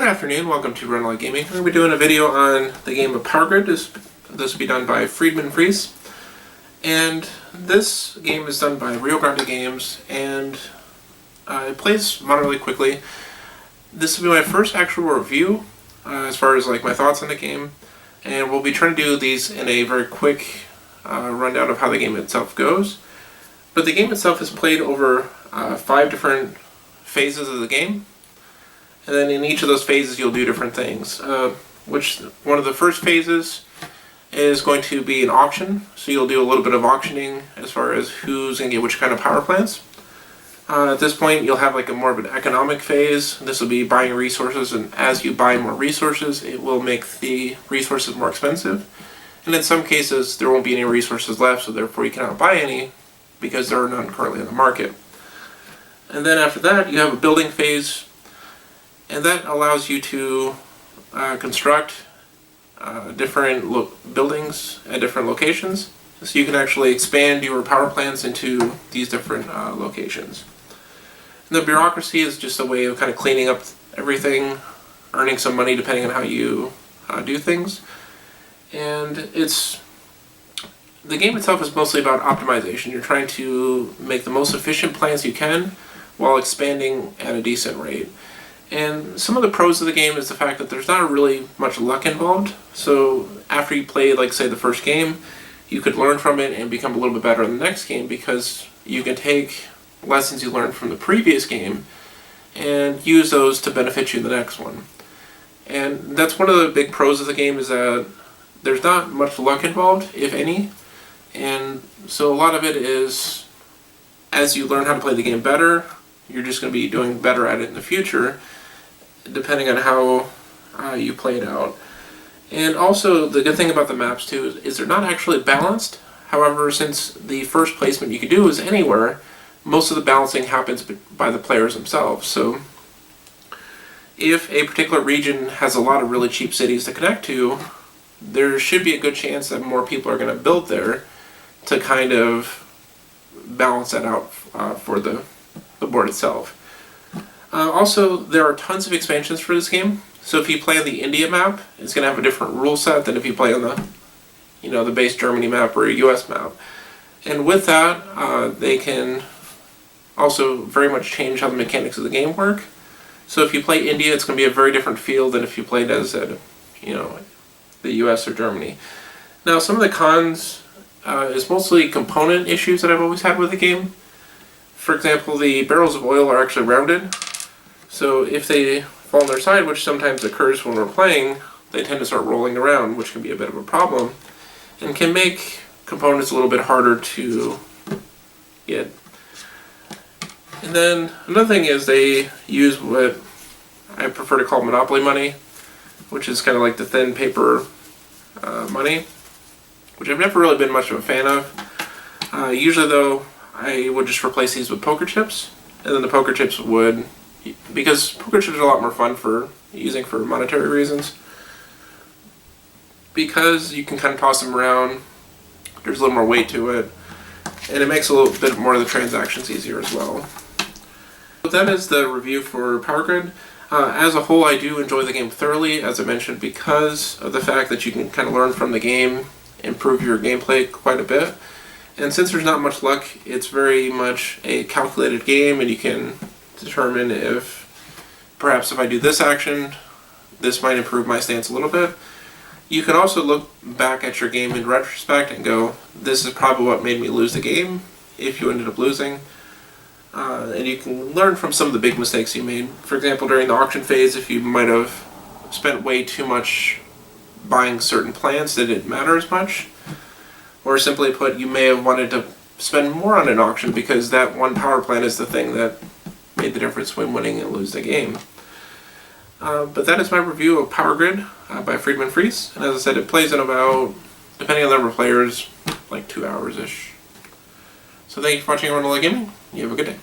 Good afternoon, welcome to Rundlii Gaming. We're going to be doing a video on the game of PowerGrid. This will be done by Friedman Fries. And this game is done by Rio Grande Games, and it plays moderately quickly. This will be my first actual review as far as like my thoughts on the game. And we'll be trying to do these in a very quick rundown of how the game itself goes. But the game itself is played over 5 different phases of the game. And then in each of those phases you'll do different things. One of the first phases is going to be an auction. So you'll do a little bit of auctioning as far as who's going to get which kind of power plants. At this point you'll have like a more of an economic phase. This will be buying resources, and as you buy more resources it will make the resources more expensive. And in some cases there won't be any resources left, so therefore you cannot buy any because there are none currently in the market. And then after that you have a building phase. And that allows you to construct different buildings at different locations. So you can actually expand your power plants into these different locations. And the bureaucracy is just a way of kind of cleaning up everything, earning some money depending on how you do things. And the game itself is mostly about optimization. You're trying to make the most efficient plants you can while expanding at a decent rate. And some of the pros of the game is the fact that there's not really much luck involved. So after you play, like say, the first game, you could learn from it and become a little bit better in the next game, because you can take lessons you learned from the previous game and use those to benefit you in the next one. And that's one of the big pros of the game, is that there's not much luck involved, if any. And so a lot of it is, as you learn how to play the game better, you're just going to be doing better at it in the future, depending on how you play it out. And also, the good thing about the maps too is they're not actually balanced. However, since the first placement you can do is anywhere, most of the balancing happens by the players themselves. So if a particular region has a lot of really cheap cities to connect to, there should be a good chance that more people are going to build there to kind of balance that out for the board itself. Also, there are tons of expansions for this game. So if you play on the India map, it's going to have a different rule set than if you play on the base Germany map or a US map. And with that, they can also very much change how the mechanics of the game work. So if you play India, it's going to be a very different feel than if you played as the US or Germany. Now, some of the cons is mostly component issues that I've always had with the game. For example, the barrels of oil are actually rounded, so if they fall on their side, which sometimes occurs when we're playing, they tend to start rolling around, which can be a bit of a problem, and can make components a little bit harder to get. And then another thing is they use what I prefer to call monopoly money, which is kind of like the thin paper money, which I've never really been much of a fan of. Usually though, I would just replace these with poker chips, and then the poker chips would, because poker chips are a lot more fun for using for monetary reasons, because you can kind of toss them around, there's a little more weight to it, and it makes a little bit more of the transactions easier as well. But that is the review for PowerGrid. As a whole, I do enjoy the game thoroughly, as I mentioned, because of the fact that you can kind of learn from the game, improve your gameplay quite a bit. And since there's not much luck, it's very much a calculated game, and you can determine if perhaps if I do this action, this might improve my stance a little bit. You can also look back at your game in retrospect and go, this is probably what made me lose the game, if you ended up losing. And you can learn from some of the big mistakes you made. For example, during the auction phase, if you might have spent way too much buying certain plants that didn't matter as much. Or simply put, you may have wanted to spend more on an auction because that one power plant is the thing that made the difference between winning and losing the game. But that is my review of PowerGrid by Friedman Fries. And as I said, it plays in about, depending on the number of players, like 2 hours-ish. So thank you for watching Rundlii Gaming. You have a good day.